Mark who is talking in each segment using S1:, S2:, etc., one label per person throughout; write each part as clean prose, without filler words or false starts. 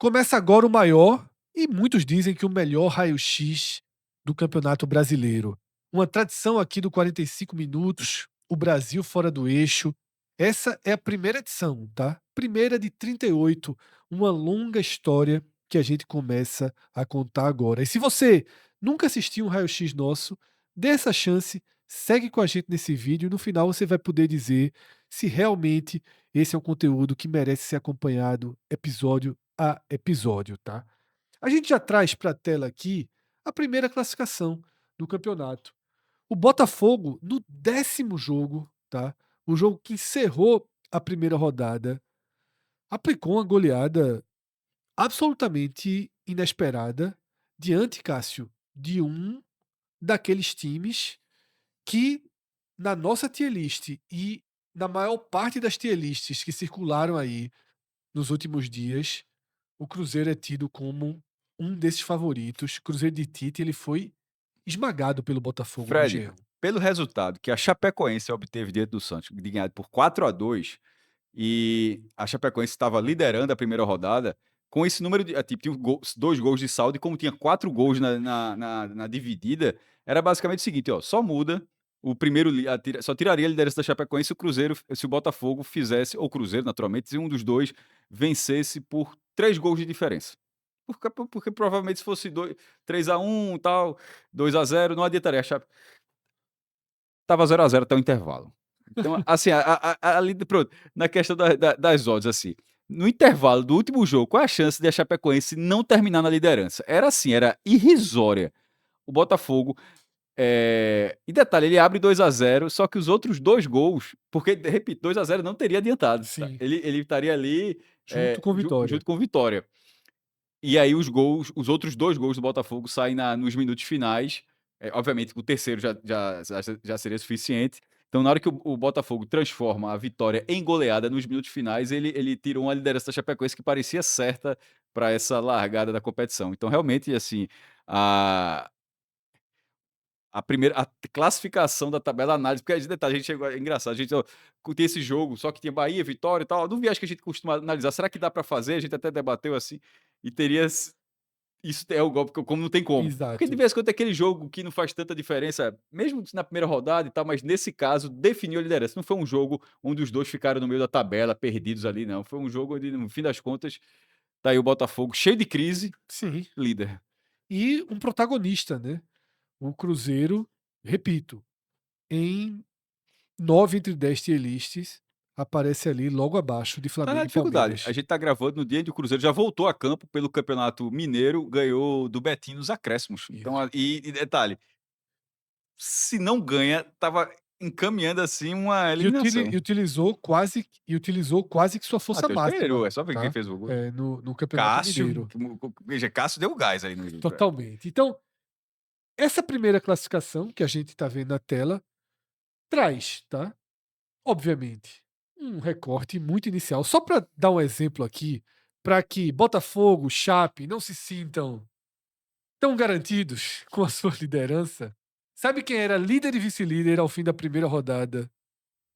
S1: Começa agora o maior e muitos dizem que o melhor raio-x do Campeonato Brasileiro. Uma tradição aqui do 45 minutos, o Brasil fora do eixo. Essa é a primeira edição, tá? Primeira de 38, uma longa história que a gente começa a contar agora. E se você nunca assistiu um raio-x nosso, dê essa chance, segue com a gente nesse vídeo e no final você vai poder dizer se realmente esse é um conteúdo que merece ser acompanhado episódio a episódio, tá? A gente já traz para a tela aqui a primeira classificação do campeonato. O Botafogo, no 10º jogo, tá? O jogo que encerrou a primeira rodada, aplicou uma goleada absolutamente inesperada diante, Cássio, de um daqueles times que, na nossa tier list e na maior parte das tier lists que circularam aí nos últimos dias, o Cruzeiro é tido como um desses favoritos. Cruzeiro de Tite, ele foi esmagado pelo Botafogo no
S2: Fred,
S1: Engenhão.
S2: pelo resultado que a Chapecoense obteve diante do Santos, de ganhar por 4-2, e a Chapecoense estava liderando a primeira rodada, com esse número de. Tipo, tinha 2 gols de saldo, e como tinha 4 gols na dividida, era basicamente o seguinte: ó, só muda. O primeiro só tiraria a liderança da Chapecoense se o Cruzeiro, se o Botafogo fizesse, ou o Cruzeiro, naturalmente, se um dos dois vencesse por 3 gols de diferença. Porque provavelmente se fosse 3-1 tal, 2-0, não adiantaria. Tava 0-0 até o intervalo. Então, assim, ali pronto, na questão das odds, assim, no intervalo do último jogo, qual é a chance de a Chapecoense não terminar na liderança? Era assim, era irrisória. O Botafogo, e detalhe, ele abre 2-0, só que os outros 2 gols, porque, repito, 2-0 não teria adiantado, tá?
S1: Sim,
S2: Ele estaria ali,
S1: junto com Vitória.
S2: junto com Vitória. E aí os outros 2 gols do Botafogo saem nos minutos finais. Obviamente o terceiro já seria suficiente. Então na hora que o Botafogo transforma a vitória em goleada nos minutos finais, ele tirou uma liderança da Chapecoense que parecia certa para essa largada da competição. Então realmente, assim, a a classificação da tabela, análise, porque detalhe, a gente chegou, é engraçado, a gente, ó, tem esse jogo, só que tinha Bahia, Vitória e tal, não vi, acho que a gente costuma analisar, será que dá para fazer? A gente até debateu assim, e teria isso é o golpe, como não tem como. Porque de
S1: Exato.
S2: vez em quando é aquele jogo que não faz tanta diferença, mesmo na primeira rodada e tal, mas nesse caso definiu a liderança. Não foi um jogo onde os dois ficaram no meio da tabela, perdidos ali, não. Foi um jogo onde, no fim das contas, tá aí o Botafogo cheio de crise,
S1: Sim.
S2: líder.
S1: E um protagonista, né? O Cruzeiro, repito, em 9 entre 10 tier lists, aparece ali logo abaixo de
S2: Tá na
S1: Flamengo e
S2: dificuldade. A
S1: Palmeiras.
S2: gente tá gravando no dia em que o Cruzeiro já voltou a campo pelo Campeonato Mineiro, ganhou do Betim nos acréscimos. Então,
S1: Isso.
S2: e detalhe, se não ganha, tava encaminhando assim uma eliminação.
S1: Utilizou quase que sua força
S2: Matheus Pereira,
S1: máxima,
S2: é só ver quem
S1: tá?
S2: fez o gol.
S1: No Campeonato
S2: Cássio,
S1: Mineiro.
S2: veja, Cássio deu gás aí no jogo.
S1: Totalmente. Então, essa primeira classificação que a gente está vendo na tela traz, tá? Obviamente, um recorte muito inicial. Só para dar um exemplo aqui, para que Botafogo, Chape não se sintam tão garantidos com a sua liderança. Sabe quem era líder e vice-líder ao fim da primeira rodada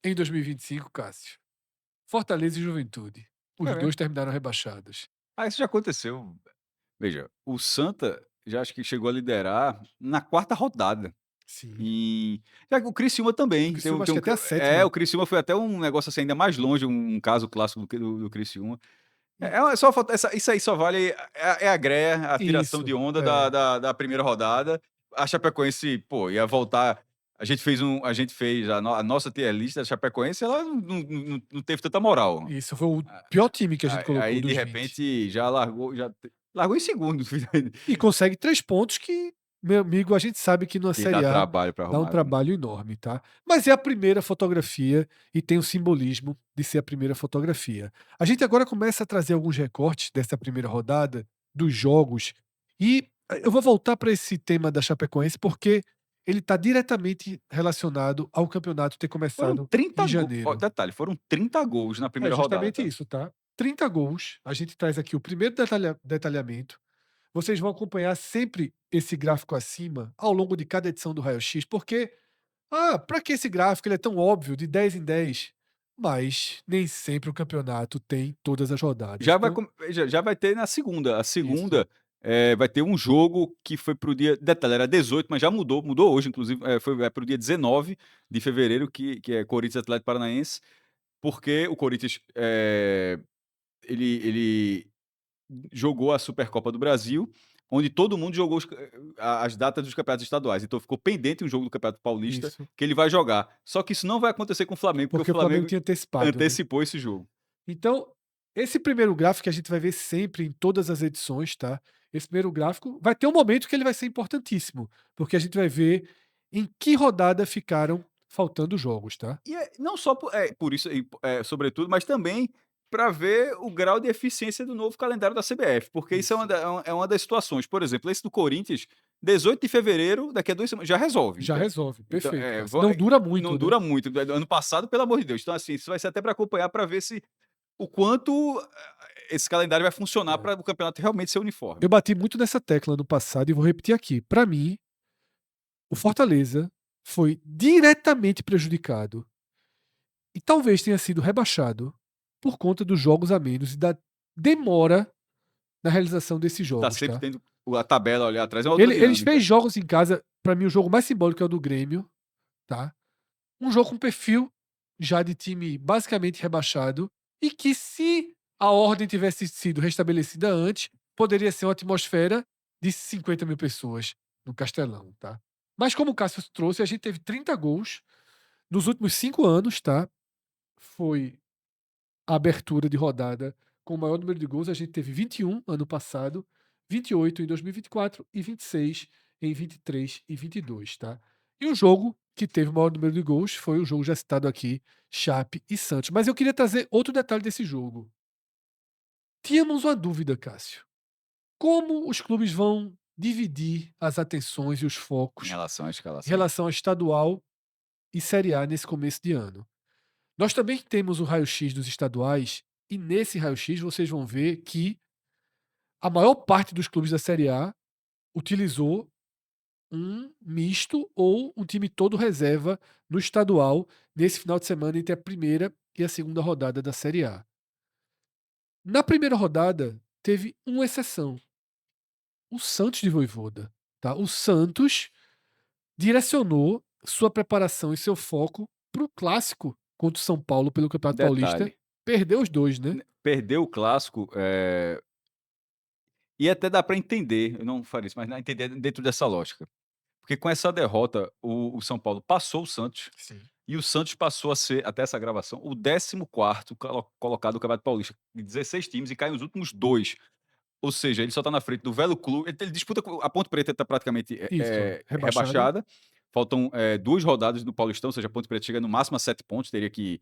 S1: em 2025, Cássio? Fortaleza e Juventude.
S2: É
S1: Os
S2: mesmo.
S1: dois terminaram rebaixados.
S2: Ah, isso já aconteceu. Veja, o Santa já acho que chegou a liderar na quarta rodada.
S1: Sim.
S2: E já que o Criciúma
S1: O
S2: também.
S1: Criciúma acho que até a sétima.
S2: O Criciúma foi até um negócio assim ainda mais longe, um caso clássico do Criciúma.
S1: E
S2: Só falta isso aí só vale a greia, a tiração de
S1: isso,
S2: onda da primeira rodada. A Chapecoense, pô, ia voltar. A gente fez a nossa tier list da Chapecoense, ela não teve tanta moral.
S1: isso foi o pior time que a gente colocou
S2: Aí, de
S1: dos 20.
S2: repente, já largou em segundo.
S1: E consegue 3 pontos que, meu amigo, a gente sabe que numa
S2: Que dá
S1: Série A
S2: trabalho para
S1: dá um
S2: arrumar, viu.
S1: trabalho enorme, tá. Mas é a primeira fotografia e tem o simbolismo de ser a primeira fotografia. A gente agora começa a trazer alguns recortes dessa primeira rodada, dos jogos, e eu vou voltar para esse tema da Chapecoense, porque ele está diretamente relacionado ao campeonato ter
S2: Foram
S1: começado
S2: 30
S1: em
S2: gols.
S1: janeiro.
S2: Detalhe, foram 30 gols na
S1: É
S2: primeira rodada,
S1: justamente
S2: tá.
S1: isso, tá. 30 gols, a gente traz aqui o primeiro detalhamento. Vocês vão acompanhar sempre esse gráfico acima ao longo de cada edição do Raio X, porque, para que esse gráfico? Ele é tão óbvio, de 10 em 10. mas nem sempre o campeonato tem todas as rodadas.
S2: Já vai
S1: Então
S2: com já vai ter na segunda. A
S1: isso,
S2: segunda, vai ter um jogo que foi para o dia detalhe, era 18, mas já mudou hoje inclusive, vai para o dia 19 de fevereiro, que é Corinthians e Atlético Paranaense, porque o Corinthians, ele jogou a Supercopa do Brasil, onde todo mundo jogou as datas dos campeonatos estaduais, então ficou pendente um jogo do Campeonato Paulista
S1: isso.
S2: que ele vai jogar. Só que isso não vai acontecer com o Flamengo, porque o
S1: Porque o Flamengo
S2: Flamengo
S1: tinha antecipado, né.
S2: antecipou esse jogo.
S1: Então, esse primeiro gráfico que a gente vai ver sempre em todas as edições, tá, esse primeiro gráfico vai ter um momento que ele vai ser importantíssimo, porque a gente vai ver em que rodada ficaram faltando jogos, tá.
S2: E não só por isso, sobretudo, mas também para ver o grau de eficiência do novo calendário da CBF, porque isso
S1: Isso.
S2: é uma das situações. Por exemplo, esse do Corinthians, 18 de fevereiro, daqui a 2 semanas, já resolve.
S1: Já resolve,
S2: Então,
S1: perfeito, Cássio. Não dura
S2: não
S1: muito, né.
S2: dura muito. Ano passado, pelo amor de Deus. Então, assim, isso vai ser até para acompanhar, para ver se o quanto esse calendário vai funcionar
S1: É.
S2: para o campeonato realmente ser uniforme.
S1: Eu bati muito nessa tecla no passado e vou repetir aqui. Para mim, o Fortaleza foi diretamente prejudicado e talvez tenha sido rebaixado por conta dos jogos a menos e da demora na realização desses
S2: Tá
S1: jogos,
S2: sempre
S1: tá.
S2: tendo a tabela ali atrás, é uma outra
S1: Eles fez
S2: dinâmica.
S1: jogos em casa, para mim o jogo mais simbólico é o do Grêmio, tá. Um jogo com perfil já de time basicamente rebaixado e que, se a ordem tivesse sido restabelecida antes, poderia ser uma atmosfera de 50.000 pessoas no Castelão, tá. Mas como o Cássio trouxe, a gente teve 30 gols nos últimos 5 anos, tá. Foi a abertura de rodada com o maior número de gols, a gente teve 21 ano passado, 28 em 2024 e 26 em 23 e 22, tá. E o jogo que teve o maior número de gols foi o jogo já citado aqui, Chape e Santos. Mas eu queria trazer outro detalhe desse jogo. Tínhamos uma dúvida, Cássio. Como os clubes vão dividir as atenções e os
S2: Em
S1: focos
S2: relação à
S1: em
S2: escalação.
S1: relação a estadual e Série A nesse começo de ano? Nós também temos o raio-x dos estaduais, e nesse raio-x vocês vão ver que a maior parte dos clubes da Série A utilizou um misto ou um time todo reserva no estadual nesse final de semana entre a primeira e a segunda rodada da Série A. Na primeira rodada, teve uma exceção, o Santos de Vojvoda, tá? O Santos direcionou sua preparação e seu foco para o clássico contra o São Paulo pelo Campeonato Paulista,
S2: Detalhe,
S1: perdeu os 2, né?
S2: perdeu o clássico, e até dá para entender, eu não faria isso, mas dá entender dentro dessa lógica. Porque com essa derrota, o São Paulo passou o Santos,
S1: Sim.
S2: e o Santos passou a ser, até essa gravação, o 14º colocado do Campeonato Paulista, de 16 times, e cai os últimos 2. Ou seja, ele só está na frente do Velo Clube, ele disputa a Ponte Preta, está praticamente,
S1: Isso, rebaixada.
S2: rebaixada, faltam, 2 rodadas no Paulistão, ou seja, a Ponte Preta chega no máximo a 7 pontos, teria que,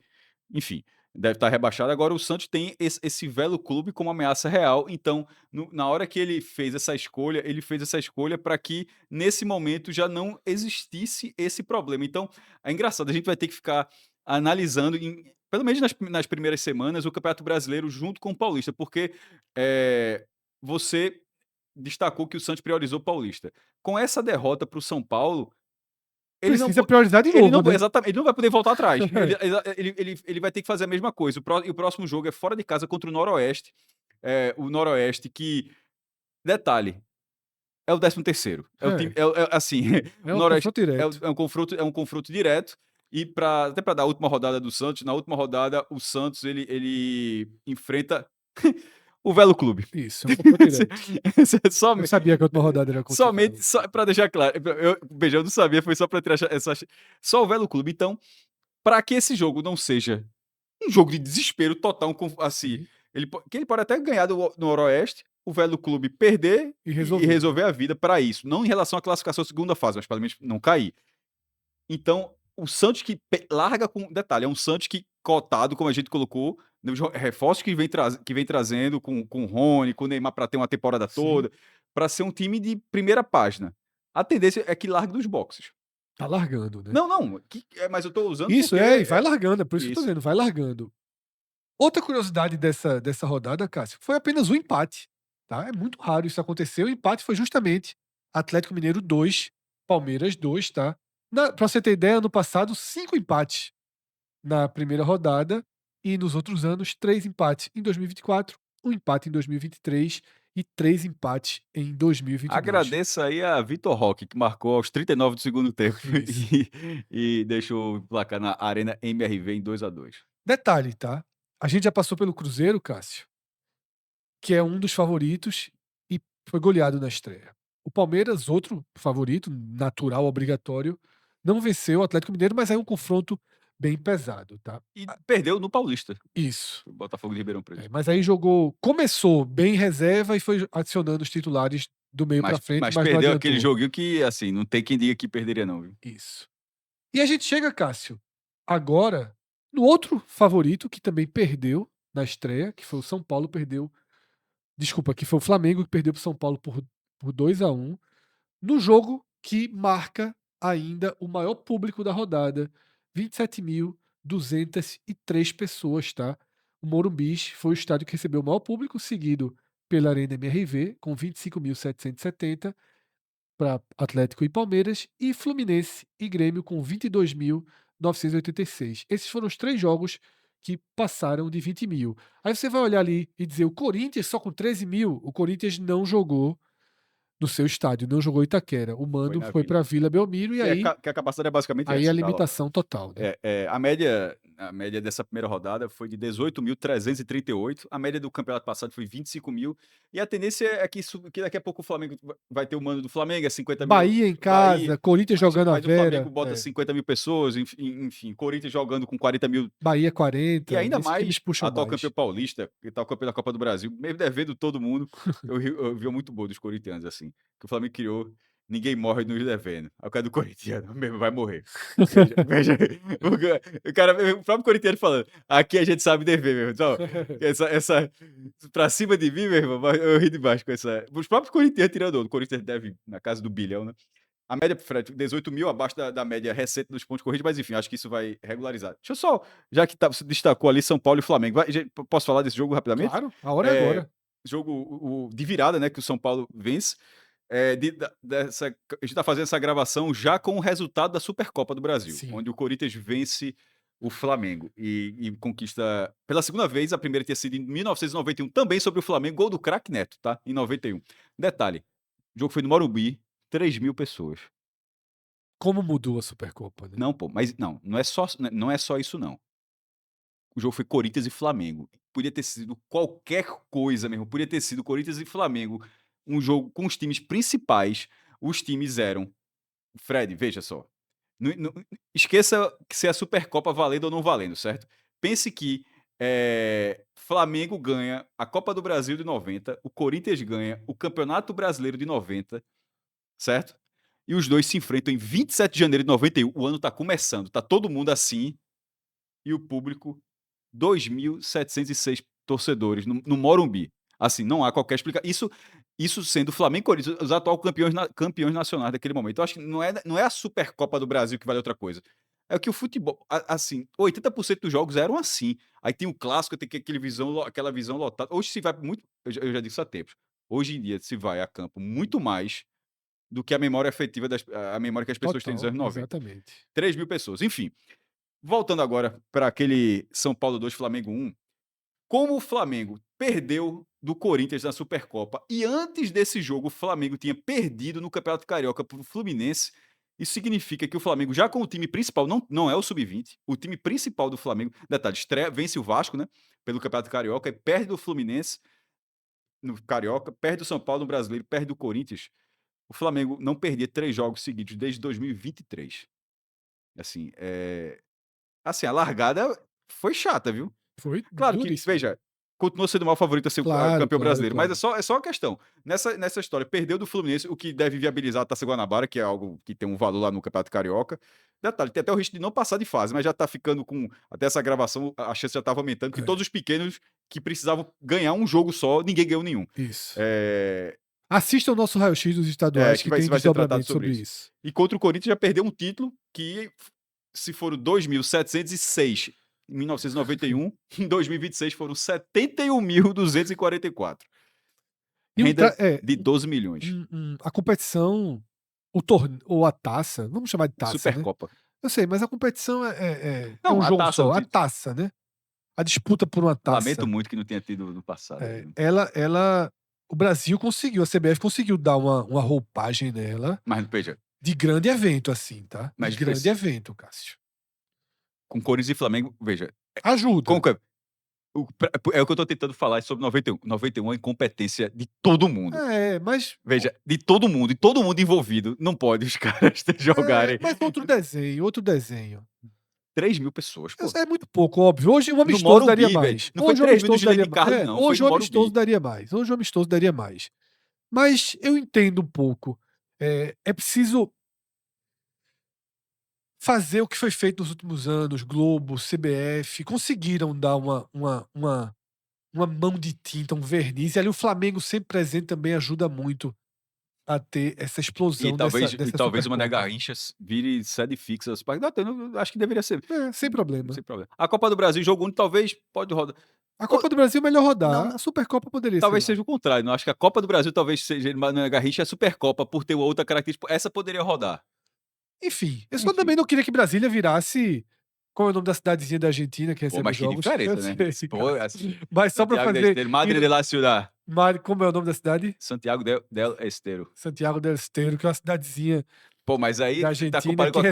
S2: enfim, deve estar rebaixado. Agora o Santos tem esse Velo Clube como ameaça real, então na hora que ele fez essa escolha para que nesse momento já não existisse esse problema. Então, é engraçado, a gente vai ter que ficar analisando pelo menos nas primeiras semanas, o Campeonato Brasileiro junto com o Paulista, porque, você destacou que o Santos priorizou o Paulista. Com essa derrota para o São Paulo, ele não
S1: Precisa
S2: po
S1: priorizar de
S2: ele
S1: novo,
S2: não
S1: né?
S2: exatamente, ele não vai poder voltar atrás. Ele vai ter que fazer a mesma coisa. O próximo jogo é fora de casa contra o Noroeste, o Noroeste que, detalhe, é o 13º. É o time,
S1: É,
S2: assim,
S1: é
S2: o
S1: um
S2: Noroeste
S1: confronto direto.
S2: é um confronto direto, e até para dar a última rodada do Santos, na última rodada o Santos ele enfrenta o Velo Clube.
S1: Isso, é um confronto direto. Eu
S2: Some
S1: sabia que a última rodada era contra o
S2: somente
S1: Velo.
S2: só para deixar claro, veja, eu não sabia, foi só para tirar só o Velo Clube. Então, para que esse jogo não seja um jogo de desespero total, assim,
S1: Sim,
S2: ele pode até ganhar do Noroeste, o Velo Clube perder
S1: e
S2: e
S1: resolver, né?
S2: resolver a vida para isso, não em relação à classificação à segunda fase, mas pelo menos não cair. Então, o Santos que larga com detalhe, é um Santos que cotado, como a gente colocou, nos reforços que vem trazendo com o Rony, com o Neymar para ter uma temporada
S1: Sim,
S2: toda, para ser um time de primeira página. A tendência é que largue dos boxes.
S1: tá largando, né?
S2: Não, não, mas eu estou usando
S1: Isso,
S2: porque
S1: e vai largando, é por isso que eu tô
S2: isso.
S1: dizendo, vai largando. Outra curiosidade dessa rodada, Cássio, foi apenas um empate, tá? É muito raro isso acontecer. O empate foi justamente Atlético Mineiro 2, Palmeiras 2, tá? Pra você ter ideia, ano passado, 5 empates na primeira rodada e nos outros anos 3 empates em 2024, um empate em 2023 e 3 empates em 2022.
S2: Agradeço aí a Vitor Roque, que marcou aos 39 do segundo tempo
S1: Isso.
S2: e deixou o placar na Arena MRV em 2-2.
S1: Detalhe, tá? A gente já passou pelo Cruzeiro, Cássio, que é um dos favoritos e foi goleado na estreia. O Palmeiras, outro favorito, natural, obrigatório, não venceu o Atlético Mineiro, mas é um confronto bem pesado, tá?
S2: E perdeu no Paulista,
S1: Isso.
S2: o Botafogo de Ribeirão
S1: É,
S2: Preto.
S1: mas aí começou bem reserva e foi adicionando os titulares do meio pra
S2: Mas
S1: frente,
S2: mas
S1: mas não
S2: perdeu aquele
S1: adiantou.
S2: joguinho que, assim, não tem quem diga que perderia não, viu.
S1: Isso. E a gente chega, Cássio, agora no outro favorito que também perdeu na estreia, que foi o São Paulo, perdeu. Desculpa, que foi o Flamengo que perdeu para o São Paulo por 2-1, no jogo que marca ainda o maior público da rodada, 27.203 pessoas, tá? O Morumbi foi o estádio que recebeu o maior público, seguido pela Arena MRV, com 25.770 para Atlético e Palmeiras, e Fluminense e Grêmio com 22.986. Esses foram os 3 jogos que passaram de 20 mil. Aí você vai olhar ali e dizer, o Corinthians só com 13 mil, o Corinthians não jogou no seu estádio, não jogou Itaquera. O
S2: Foi
S1: mando
S2: na
S1: foi
S2: Vila.
S1: para Vila Belmiro e aí,
S2: Que a capacidade é basicamente
S1: aí a
S2: essa, tá lá.
S1: limitação total, né?
S2: A média dessa primeira rodada foi de 18.338, a média do campeonato passado foi 25 mil, e a tendência é que daqui a pouco o Flamengo vai ter o mando do Flamengo, é 50 mil,
S1: Bahia em
S2: Bahia,
S1: casa, Corinthians jogando a
S2: mas o Flamengo
S1: Vera,
S2: bota 50 mil pessoas, enfim, Corinthians jogando com 40 mil,
S1: Bahia
S2: e
S1: 40,
S2: ainda
S1: esses times
S2: mais
S1: puxam
S2: atual campeão
S1: mais.
S2: paulista, e tal campeão da Copa do Brasil, mesmo devendo todo mundo, eu vi muito bom dos corintianos, assim, que o Flamengo criou, ninguém morre nos devendo. Aí o cara do corintiano mesmo vai morrer. Veja, veja, o próprio corintiano falando, aqui a gente sabe dever mesmo. Então, pra cima de mim, meu irmão, eu ri demais com essa. Os próprios corintianos tirando, o Corinthians deve na casa do bilhão, né? A média, Fred, 18 mil abaixo da média recente dos pontos corridos, mas enfim, acho que isso vai regularizar. Deixa eu só, já que você destacou ali São Paulo e Flamengo, posso falar desse jogo rapidamente?
S1: Claro, a hora é
S2: É,
S1: agora.
S2: jogo de virada, né, que o São Paulo vence. A gente está fazendo essa gravação já com o resultado da Supercopa do Brasil,
S1: Sim.
S2: onde o Corinthians vence o Flamengo e conquista pela segunda vez. A primeira tinha sido em 1991, também sobre o Flamengo, gol do craque Neto, tá? Em 91. Detalhe: o jogo foi no Morumbi, 3 mil pessoas.
S1: Como mudou a Supercopa, né?
S2: Não, pô, mas não é só isso, não. O jogo foi Corinthians e Flamengo. Podia ter sido qualquer coisa mesmo. Podia ter sido Corinthians e Flamengo. Um jogo com os times principais. Os times eram. Fred, veja só. Esqueça que se é a Supercopa valendo ou não valendo, certo? Pense que Flamengo ganha a Copa do Brasil de 90, o Corinthians ganha o Campeonato Brasileiro de 90, certo? E os dois se enfrentam em 27 de janeiro de 91. O ano tá começando, tá todo mundo assim. E o público 2.706 torcedores no Morumbi. Assim, não há qualquer explicação. Isso sendo Flamengo e Corinthians, os atuais campeões nacionais daquele momento. Eu acho que não é a Supercopa do Brasil que vale outra coisa. É que o futebol, assim, 80% dos jogos eram assim. Aí tem o clássico, tem aquela visão lotada. Hoje se vai muito, eu já disse há tempos. Hoje em dia se vai a campo muito mais do que a memória afetiva, a memória que as pessoas têm dos
S1: Total,
S2: anos 90.
S1: exatamente.
S2: 3 mil pessoas. Enfim, voltando agora para aquele São Paulo 2, Flamengo 1, como o Flamengo perdeu do Corinthians na Supercopa e antes desse jogo o Flamengo tinha perdido no Campeonato Carioca para o Fluminense, isso significa que o Flamengo, já com o time principal, não é o Sub-20, o time principal do Flamengo, detalhe, vence o Vasco, né, pelo Campeonato Carioca e perde do Fluminense no Carioca, perde o São Paulo no Brasileiro, perde do Corinthians. O Flamengo não perdia 3 jogos seguidos desde 2023. Assim, a largada foi chata, viu?
S1: Foi
S2: Claro que,
S1: duríssimo.
S2: veja, continua sendo o maior favorito a ser o
S1: Claro,
S2: campeão
S1: claro,
S2: brasileiro, mas é
S1: claro.
S2: só uma questão. Nessa história, perdeu do Fluminense, o que deve viabilizar a Taça Guanabara, que é algo que tem um valor lá no Campeonato Carioca. Detalhe, tem até o risco de não passar de fase, mas já tá ficando com. Até essa gravação, a chance já estava aumentando, porque
S1: É,
S2: todos os pequenos que precisavam ganhar um jogo só, ninguém ganhou nenhum.
S1: isso.
S2: É,
S1: Assista o nosso raio-x dos estaduais
S2: que
S1: que
S2: vai,
S1: tem
S2: vai ser tratado
S1: desdobramento
S2: sobre
S1: sobre
S2: isso.
S1: isso.
S2: E contra o Corinthians já perdeu um título que, se foram 2.706 em 1991, em 2026 foram 71.244.
S1: E
S2: Renda de 12 milhões.
S1: a competição, o torneio ou a taça, vamos chamar de taça, né?
S2: Supercopa.
S1: Eu sei, mas a competição é
S2: Não,
S1: um
S2: a
S1: jogo
S2: taça,
S1: só, a taça, né, a disputa por uma
S2: lamento
S1: taça.
S2: muito que não tenha tido no passado aí, viu.
S1: Ela o Brasil conseguiu, a CBF conseguiu dar uma roupagem nela
S2: Mas veja,
S1: de grande evento, assim, tá, de
S2: mas
S1: grande
S2: esse
S1: evento, Cássio.
S2: com Corinthians e Flamengo, veja,
S1: Ajuda.
S2: como que é o que eu tô tentando falar sobre 91. 91 é uma incompetência de todo mundo.
S1: É, mas
S2: Veja, de todo mundo, e todo mundo envolvido, não pode os caras jogarem
S1: mas outro desenho, outro desenho.
S2: 3.000 pessoas,
S1: Eu
S2: pô.
S1: sei, é muito pouco, óbvio. Hoje o
S2: No
S1: amistoso daria
S2: Morumbi, velho.
S1: mais.
S2: Não foi
S1: Hoje o
S2: 3.000 no
S1: amistoso
S2: Gilete
S1: daria
S2: de
S1: mais.
S2: Carlos, não. Foi
S1: Hoje
S2: no
S1: o amistoso
S2: Morumbi.
S1: daria mais. Hoje o amistoso daria mais. Mas eu entendo um pouco. É preciso fazer o que foi feito nos últimos anos. Globo, CBF, conseguiram dar uma mão de tinta, um verniz. E ali o Flamengo sempre presente também ajuda muito a ter essa
S2: E
S1: explosão
S2: talvez, e
S1: dessa
S2: talvez o Mané
S1: Supercopa.
S2: Garrincha vire sede fixa. Eu acho que deveria ser.
S1: É, sem problema.
S2: Sem problema. A Copa do Brasil, jogo único, talvez pode rodar.
S1: A
S2: Ou-
S1: Copa do Brasil é melhor
S2: não,
S1: rodar.
S2: não,
S1: A Supercopa poderia ser
S2: talvez
S1: lá.
S2: seja o contrário. Não acho que a Copa do Brasil talvez seja Mané Garrincha e a Supercopa, por ter outra característica. Essa poderia rodar.
S1: Enfim, eu só
S2: Enfim.
S1: também não queria que Brasília virasse qual é o nome da cidadezinha da Argentina que
S2: Pô,
S1: recebe os
S2: mas que
S1: jogos? Eu
S2: diferença, né?
S1: sei,
S2: Pô,
S1: cara. Mas só pra
S2: Santiago del
S1: fazer
S2: Estero, Madre
S1: indo
S2: de la Ciudad.
S1: como é o nome da cidade?
S2: Santiago del Estero.
S1: Santiago del Estero, que é uma cidadezinha
S2: Pô, mas aí
S1: da
S2: você tá
S1: Argentina
S2: comparando com a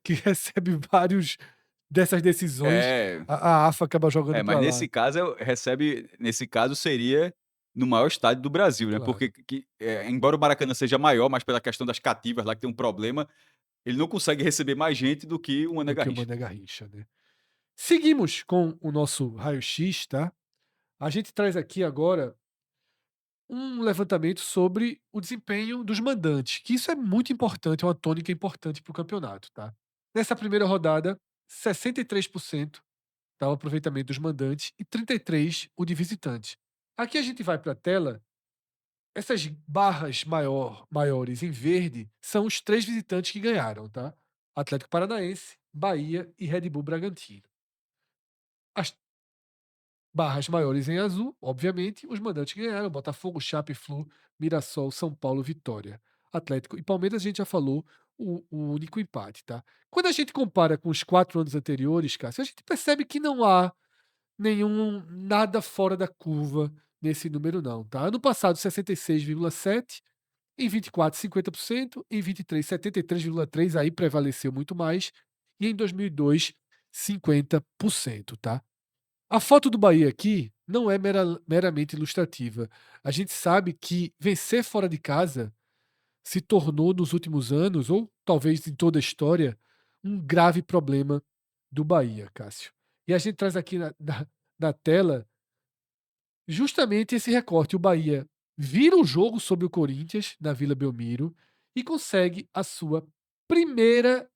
S1: que
S2: capital.
S1: recebe vários dessas decisões,
S2: É,
S1: a AFA acaba jogando
S2: mas
S1: pra
S2: nesse
S1: lá.
S2: caso nesse caso seria no maior estádio do Brasil, né?
S1: Claro,
S2: Porque embora o Maracanã seja maior, mas pela questão das cativas lá que tem um problema, ele não consegue receber mais gente do que o Mané
S1: do que o
S2: Garrincha.
S1: Mané Garrincha, né. Seguimos com o nosso raio-x, tá. A gente traz aqui agora um levantamento sobre o desempenho dos mandantes, que isso é muito importante, é uma tônica importante para o campeonato, tá? Nessa primeira rodada, 63% tá o aproveitamento dos mandantes e 33% o de visitante. Aqui a gente vai para a tela, essas barras maiores em verde são os 3 visitantes que ganharam, tá? Atlético Paranaense, Bahia e Red Bull Bragantino. As barras maiores em azul, obviamente, os mandantes ganharam: Botafogo, Chape, Flu, Mirassol, São Paulo, Vitória. Atlético e Palmeiras a gente já falou o único empate, tá? Quando a gente compara com os 4 anos anteriores, Cássio, a gente percebe que não há nada fora da curva nesse número não, tá? Ano passado 66,7, em 24 50%, em 23 73,3, aí prevaleceu muito mais, e em 2002 50%, tá? A foto do Bahia aqui não é meramente ilustrativa. A gente sabe que vencer fora de casa se tornou nos últimos anos, ou talvez em toda a história, um grave problema do Bahia, Cássio. E a gente traz aqui na tela justamente esse recorte. O Bahia vira o jogo sobre o Corinthians na Vila Belmiro e consegue a sua primeira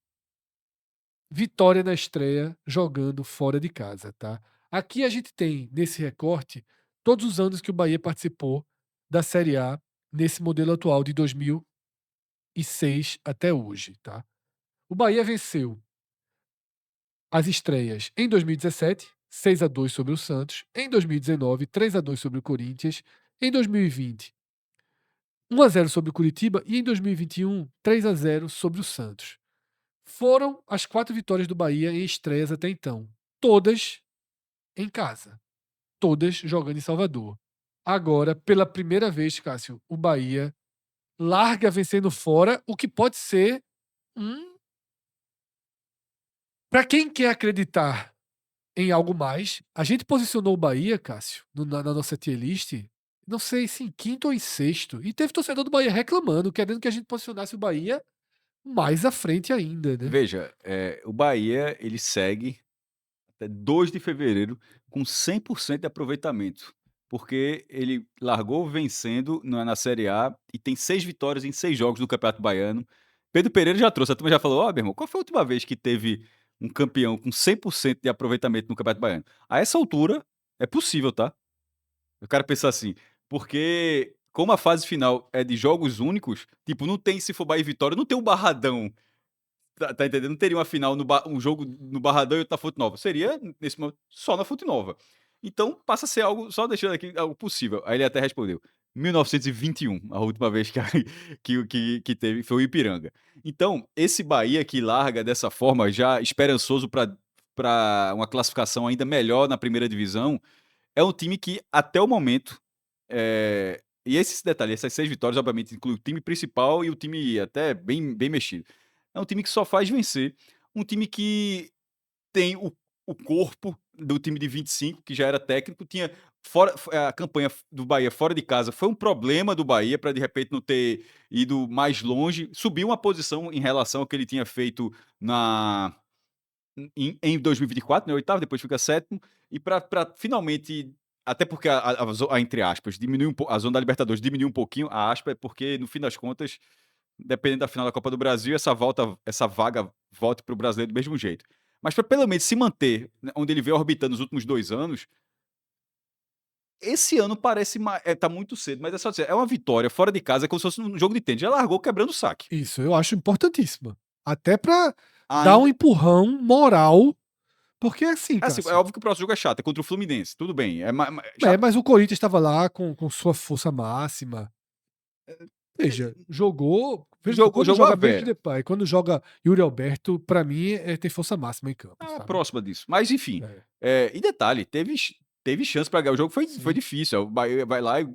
S1: vitória na estreia jogando fora de casa, tá? Aqui a gente tem, nesse recorte, todos os anos que o Bahia participou da Série A nesse modelo atual de 2006 até hoje, tá? O Bahia venceu as estreias em 2017, 6-2 sobre o Santos, em 2019, 3-2 sobre o Corinthians, em 2020, 1-0 sobre o Curitiba e em 2021, 3-0 sobre o Santos. Foram as 4 vitórias do Bahia em estreias até então, todas em casa, todas jogando em Salvador. Agora, pela primeira vez, Cássio, o Bahia larga vencendo fora, o que pode ser um. Para quem quer acreditar em algo mais, a gente posicionou o Bahia, Cássio, na nossa tier list, não sei se em quinto ou em sexto, e teve torcedor do Bahia reclamando, querendo que a gente posicionasse o Bahia mais à frente ainda, né?
S2: Veja, o Bahia, ele segue até 2 de fevereiro com 100% de aproveitamento, porque ele largou vencendo na Série A e tem 6 vitórias em 6 jogos do Campeonato Baiano. Pedro Pereira já trouxe, a turma já falou: "Ó, meu irmão, qual foi a última vez que teve um campeão com 100% de aproveitamento no Campeonato Baiano?". A essa altura é possível, tá? O cara pensa assim, porque como a fase final é de jogos únicos, tipo, não tem, se for Bahia e Vitória, não tem um Barradão. Tá entendendo? Não teria uma final um jogo no Barradão e outro na Fonte Nova. Seria, nesse momento, só na Fonte Nova. Então, passa a ser algo, só deixando aqui, algo possível. Aí ele até respondeu: 1921, a última vez que, que teve foi o Ipiranga. Então, esse Bahia que larga dessa forma, já esperançoso para uma classificação ainda melhor na primeira divisão, é um time que, até o momento, e esse detalhe, essas 6 vitórias, obviamente, inclui o time principal e o time até bem mexido. É um time que só faz vencer, um time que tem o corpo do time de 25, que já era técnico, tinha a campanha do Bahia fora de casa foi um problema do Bahia para de repente não ter ido mais longe, subiu uma posição em relação ao que ele tinha feito na em 2024, né, oitavo, depois fica sétimo, e para finalmente, até porque entre aspas, diminuiu a zona da Libertadores diminuiu um pouquinho, a aspa é porque no fim das contas, dependendo da final da Copa do Brasil, essa vaga volte para o brasileiro do mesmo jeito. Mas para pelo menos se manter, né, onde ele veio orbitando nos últimos 2 anos, esse ano parece tá muito cedo, mas é só dizer, é uma vitória fora de casa, é como se fosse um jogo de tênis, já largou quebrando o saque.
S1: Isso, eu acho importantíssima. Até pra dar um
S2: Ainda
S1: empurrão moral, porque assim,
S2: assim, é
S1: Cássio,
S2: óbvio que o próximo jogo é chato, é contra o Fluminense, tudo bem, já
S1: mas o Corinthians estava lá com sua força máxima. Veja, veja só, quando
S2: jogou a
S1: joga Memphis
S2: Vera.
S1: Depay, quando joga Yuri Alberto, pra mim tem força máxima em campo,
S2: Ah,
S1: sabe.
S2: próxima disso. Mas enfim,
S1: É,
S2: e detalhe, teve chance para ganhar o jogo, foi
S1: sim.
S2: difícil, o Bahia vai lá e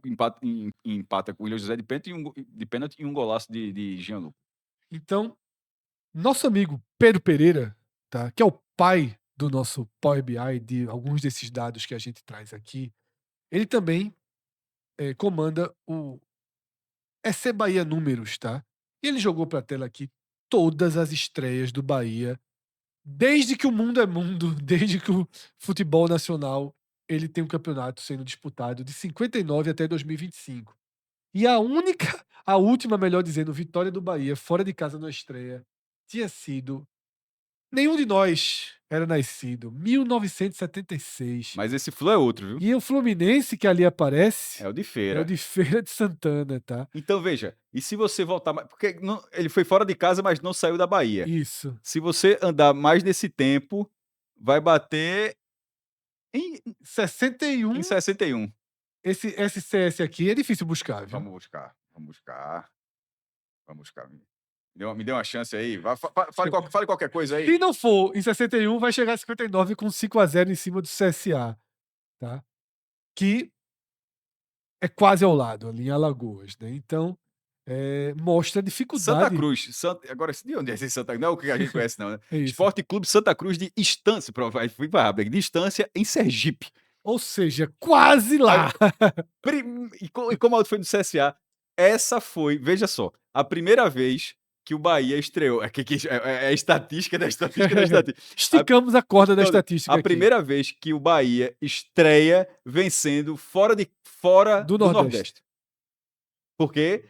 S2: empata com o Willian José de pênalti e um golaço de Gianluca.
S1: Então, nosso amigo Pedro Pereira, tá, que é o pai do nosso Power BI, de alguns desses dados que a gente traz aqui, ele também, comanda o EC Bahia Números, tá. E ele jogou pra tela aqui todas as estreias do Bahia, desde que o mundo é mundo, desde que o futebol nacional, ele tem um campeonato sendo disputado de 59 até 2025. E a última, melhor dizendo, vitória do Bahia fora de casa na estreia, tinha sido nenhum de nós era nascido, 1976.
S2: Mas esse Flu é outro, viu?
S1: E o Fluminense que ali aparece
S2: É o de
S1: é o
S2: Feira.
S1: de Feira de Santana, tá.
S2: Então veja, e se você voltar porque ele foi fora de casa, mas não saiu da Bahia.
S1: Isso.
S2: Se você andar mais nesse tempo, vai bater em
S1: 61,
S2: 61.
S1: esse SCS aqui é difícil buscar, viu.
S2: Vamos buscar, vamos buscar. Me dê uma chance aí, fale qualquer coisa aí.
S1: Se não for em 61, vai chegar a 59 com 5-0 em cima do CSA, tá. Que é quase ao lado, ali em Alagoas, né. Então, mostra a
S2: Santa
S1: dificuldade.
S2: Cruz, agora de onde é esse Santa? Não é o que a gente conhece não, né.
S1: É isso.
S2: Esporte Clube Santa Cruz de Estância, fui pra rápido, de Estância em Sergipe.
S1: Ou seja, quase
S2: Aí,
S1: lá.
S2: e como a outra foi no CSA, essa foi, veja só, a primeira vez que o Bahia estreou, é a estatística da estatística da estatística. A
S1: Esticamos a corda da
S2: então,
S1: estatística
S2: a
S1: aqui,
S2: primeira vez que o Bahia estreia vencendo fora
S1: do
S2: do
S1: Nordeste.
S2: Nordeste. Porque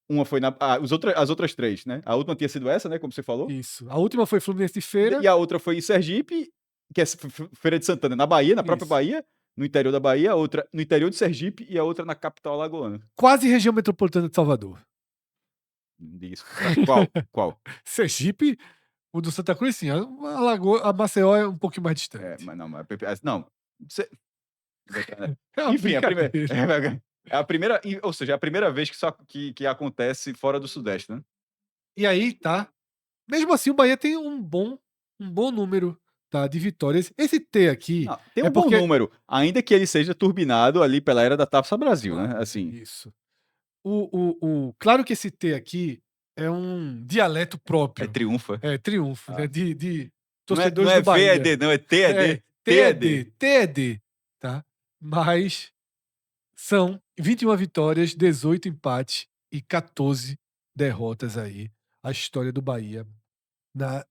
S2: uma foi as outras 3, né, a última tinha sido essa, né, como você falou,
S1: Isso. A última foi Fluminense de Feira.
S2: e a outra foi em Sergipe, que é Feira de Santana, na Bahia, na própria
S1: Isso.
S2: Bahia, no interior da Bahia, a outra no interior de Sergipe e a outra na capital alagoana.
S1: Quase região metropolitana de Salvador.
S2: Diz, qual? Qual?
S1: Sergipe, o do Santa Cruz sim, a Maceió é um pouquinho mais distante.
S2: Mas não, não, você
S1: É uma
S2: enfim,
S1: brincadeira.
S2: é a primeira ou seja, é a primeira vez que que acontece fora do sudeste, né.
S1: E aí, tá, mesmo assim o Bahia tem um bom número, tá, de vitórias. Esse T aqui
S2: Não, tem
S1: é
S2: um bom
S1: porque
S2: número, ainda que ele seja turbinado ali pela era da Taça Brasil, né,
S1: claro,
S2: assim,
S1: isso. Claro que esse T aqui é um dialeto
S2: é
S1: próprio,
S2: triunfa.
S1: é triunfo, né,
S2: Ah,
S1: de
S2: não
S1: torcedores
S2: é
S1: do Bahia.
S2: VED não, é TED,
S1: T é
S2: TED.
S1: D, T é D, tá. Mas são 21 vitórias, 18 empates e 14 derrotas aí, a história do Bahia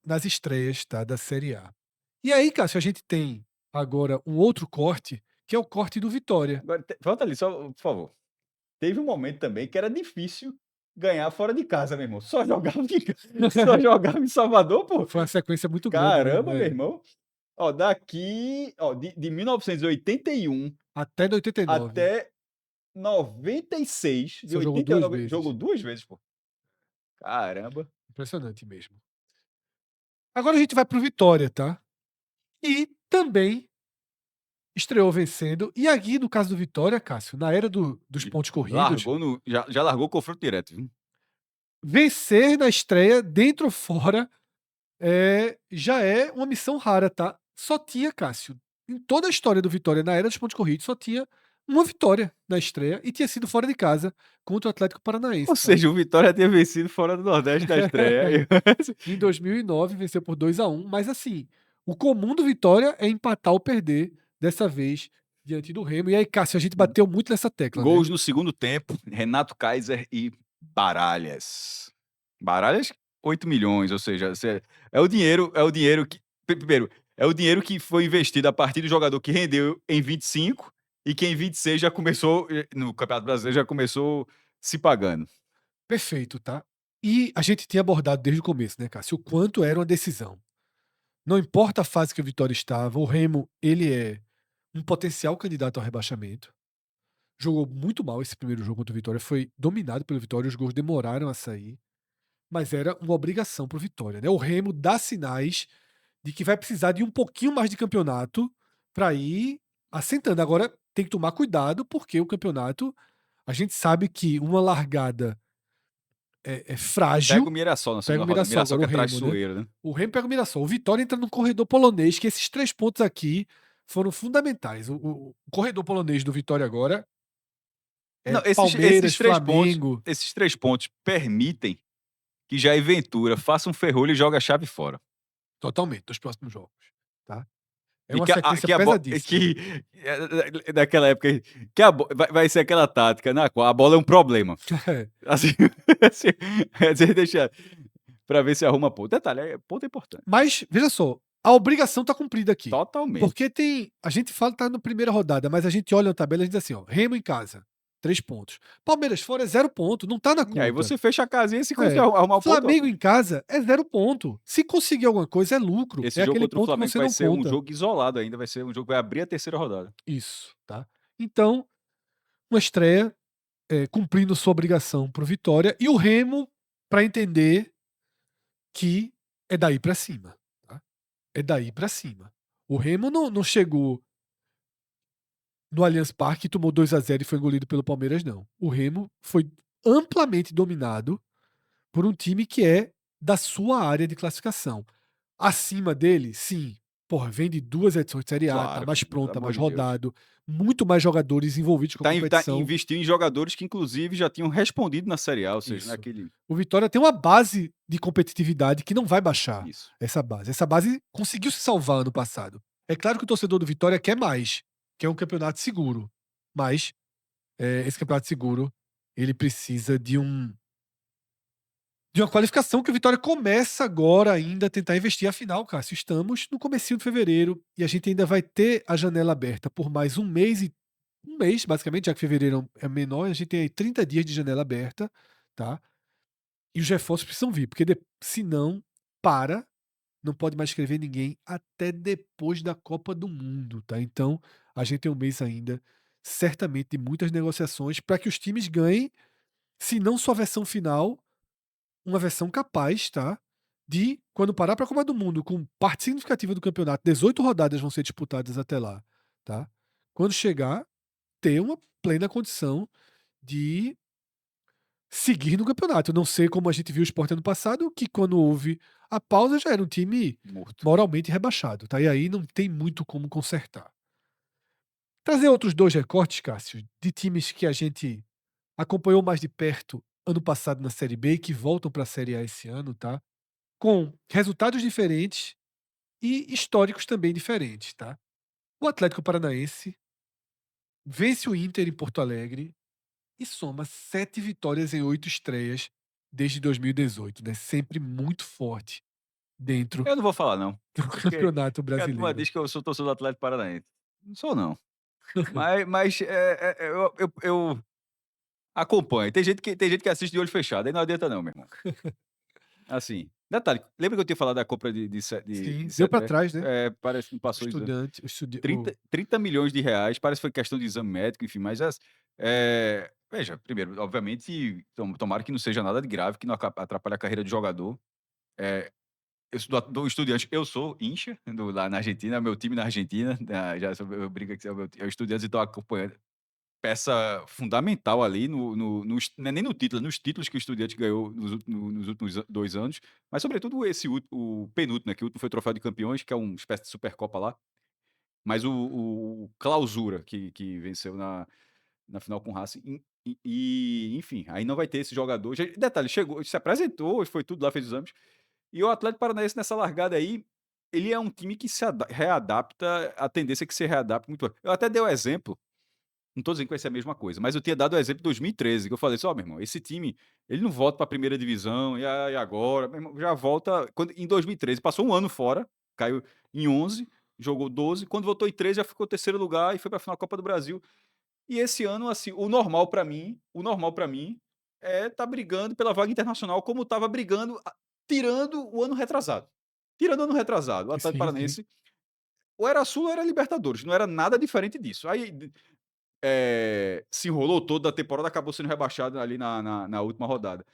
S1: nas estreias, tá, da Série A. E aí, Cássio, a gente tem agora um outro corte, que é o corte do Vitória.
S2: Agora volta ali só, por favor. Teve um momento também que era difícil ganhar fora de casa, meu irmão, só jogava em Salvador, pô.
S1: Foi uma sequência muito grande mesmo,
S2: Caramba, meu irmão. Ó, daqui, ó, de 1981
S1: até de 89.
S2: até 96, de
S1: Só jogou
S2: 81 a
S1: 2
S2: jogou
S1: vezes.
S2: 2 vezes, pô. Caramba.
S1: Impressionante mesmo. Agora a gente vai para o Vitória, tá? E também estreou vencendo. E aqui, no caso do Vitória, Cássio, na era dos pontos corridos,
S2: Já largou o confronto direto, viu?
S1: vencer na estreia, dentro ou fora, já é uma missão rara, tá? Só tinha, Cássio, em toda a história do Vitória, na era dos pontos corridos, só tinha uma vitória na estreia e tinha sido fora de casa contra o Atlético
S2: Ou
S1: Paranaense, tá?
S2: seja, o Vitória tinha vencido fora do Nordeste na estreia.
S1: Em 2009 venceu por 2-1, mas assim, o comum do Vitória é empatar ou perder, dessa vez diante do Remo. E aí, Cássio, a gente bateu muito nessa tecla, né?
S2: Gols no segundo tempo, Renato Kaiser e Baralhas. Baralhas, 8 milhões, ou seja, é o dinheiro que primeiro, é o dinheiro que foi investido a partir do jogador que rendeu em 25 e que em 26 já começou, no Campeonato Brasileiro, já começou se pagando.
S1: Perfeito, tá? E a gente tinha abordado desde o começo, né, Cássio, o quanto era uma decisão. Não importa a fase que o Vitória estava, o Remo, ele é um potencial candidato ao rebaixamento. Jogou muito mal esse primeiro jogo contra o Vitória, foi dominado pelo Vitória, os gols demoraram a sair, mas era uma obrigação para o Vitória, né? O Remo dá sinais de que vai precisar de um pouquinho mais de campeonato para ir assentando. Agora tem que tomar cuidado, porque o campeonato, a gente sabe que uma largada é
S2: Pega o
S1: frágil.
S2: Mirassol na
S1: Pega
S2: segunda
S1: o
S2: rodada.
S1: Mirassol,
S2: Mirassol
S1: agora
S2: que
S1: o
S2: é
S1: Remo, né?
S2: traiçoeiro, né?
S1: O Remo pega o Mirassol. O Vitória entra num corredor polonês, que esses 3 pontos aqui foram fundamentais. O corredor polonês do Vitória agora é
S2: Não,
S1: Palmeiras, Flamengo.
S2: esses 3 pontos permitem que Jair Ventura faça um ferrolho e jogue a chave fora.
S1: Totalmente, dos próximos jogos, tá? É
S2: E
S1: uma sequência
S2: que a bo
S1: pesadíssima.
S2: que daquela época que a bo vai ser aquela tática na qual a bola é um problema. Assim assim, deixa pra ver se arruma ponto. Detalhe, ponto é importante.
S1: Mas, veja só, a obrigação está cumprida aqui.
S2: Totalmente.
S1: Porque tem. A gente fala tá na primeira rodada, mas a gente olha na tabela e diz assim: ó, Remo em casa, 3 pontos. Palmeiras fora é 0 ponto, não tá na
S2: E aí
S1: conta.
S2: você fecha a casinha e se conseguir
S1: É.
S2: arrumar o ponto,
S1: Flamengo
S2: ótimo.
S1: em casa é 0 ponto. Se conseguir alguma coisa, é lucro.
S2: Esse
S1: É
S2: jogo
S1: aquele
S2: contra o
S1: ponto que
S2: Flamengo
S1: você
S2: vai
S1: não
S2: ser um
S1: conta.
S2: jogo isolado ainda, vai ser um jogo que vai abrir a terceira rodada.
S1: Isso, tá? Então, uma estreia cumprindo sua obrigação pro Vitória e o Remo para entender que é daí para cima, tá? É daí para cima. O Remo não chegou no Allianz Parque e tomou 2-0 e foi engolido pelo Palmeiras, não. O Remo foi amplamente dominado por um time que é da sua área de classificação. Acima dele, sim. Porra, vem de 2 edições de Série A, tá
S2: Claro,
S1: mais
S2: pelo
S1: pronto, tá
S2: amor
S1: mais
S2: de Deus.
S1: rodado, muito mais jogadores envolvidos com a
S2: Tá
S1: competição.
S2: investiu em jogadores que inclusive já tinham respondido na Série A, ou seja,
S1: Isso.
S2: naquele
S1: O Vitória tem uma base de competitividade que não vai baixar
S2: isso.
S1: essa base. Essa base conseguiu se salvar ano passado. É claro que o torcedor do Vitória quer mais, quer um campeonato seguro. Mas esse campeonato seguro, ele precisa de uma qualificação que o Vitória começa agora ainda a tentar investir. Afinal, Cássio, estamos no comecinho de fevereiro e a gente ainda vai ter a janela aberta por mais um mês, basicamente, já que fevereiro é menor, a gente tem aí 30 dias de janela aberta, tá? E os reforços precisam vir, porque senão, não pode mais escrever ninguém até depois da Copa do Mundo, tá? Então, a gente tem um mês ainda, certamente, de muitas negociações para que os times ganhem, se não sua versão final, uma versão capaz, tá? De, quando parar para a Copa do Mundo, com parte significativa do campeonato, 18 rodadas vão ser disputadas até lá, tá? Quando chegar, ter uma plena condição de seguir no campeonato. Não sei como a gente viu o Sport ano passado, que quando houve a pausa já era um time
S2: Morto.
S1: moralmente rebaixado, tá? E aí não tem muito como consertar. Trazer outros 2 recortes, Cássio, de times que a gente acompanhou mais de perto ano passado na Série B e que voltam para a Série A esse ano, tá? Com resultados diferentes e históricos também diferentes, tá? O Atlético Paranaense vence o Inter em Porto Alegre e soma 7 vitórias em 8 estreias desde 2018, né? Sempre muito forte dentro
S2: Eu não vou falar não,
S1: do
S2: porque
S1: Campeonato
S2: a turma
S1: Brasileiro.
S2: diz que eu sou torcedor do Atlético Paranaense. Não sou não, mas, eu acompanho. Tem gente que assiste de olho fechado, aí não adianta não, meu irmão. Assim, detalhe, lembra que eu tinha falado da compra de
S1: Sim, deu para trás, né?
S2: parece que não
S1: O
S2: passou isso.
S1: estudante,
S2: 30 milhões de reais, parece que foi questão de exame médico, enfim, mas veja, primeiro, obviamente, tomara que não seja nada de grave, que não atrapalhe a carreira do jogador. eu sou do Estudiantes, eu sou incha lá na Argentina, meu time na Argentina, eu brinco que é o Estudiantes, então acompanhando. Peça fundamental ali não é nem no título, nos títulos que o Estudiantes ganhou nos últimos 2 anos, mas sobretudo o penúltimo, né, que o último foi o Troféu de Campeões, que é uma espécie de Supercopa lá, mas o Clausura que venceu na final com o Racing, enfim, aí não vai ter esse jogador. Detalhe, chegou, se apresentou, foi tudo lá, fez os exames, e o Atlético Paranaense nessa largada aí, ele é um time que readapta, a tendência é que se readapte muito. Eu até dei o exemplo, não tô dizendo que vai ser a mesma coisa, mas eu tinha dado o exemplo de 2013, que eu falei assim: "Ó, meu irmão, esse time, ele não volta pra primeira divisão, e agora?" Meu irmão, já volta em 2013, passou um ano fora, caiu em 11, jogou 12, quando voltou em 13 já ficou terceiro lugar e foi pra final da Copa do Brasil. E esse ano, assim, o normal pra mim é tá brigando pela vaga internacional como estava brigando tirando o ano retrasado. Tirando o ano retrasado, o Atlético
S1: Sim, sim.
S2: Paranaense ou era Sul ou era Libertadores, não era nada diferente disso. Aí se enrolou toda a temporada, acabou sendo rebaixado ali na última rodada.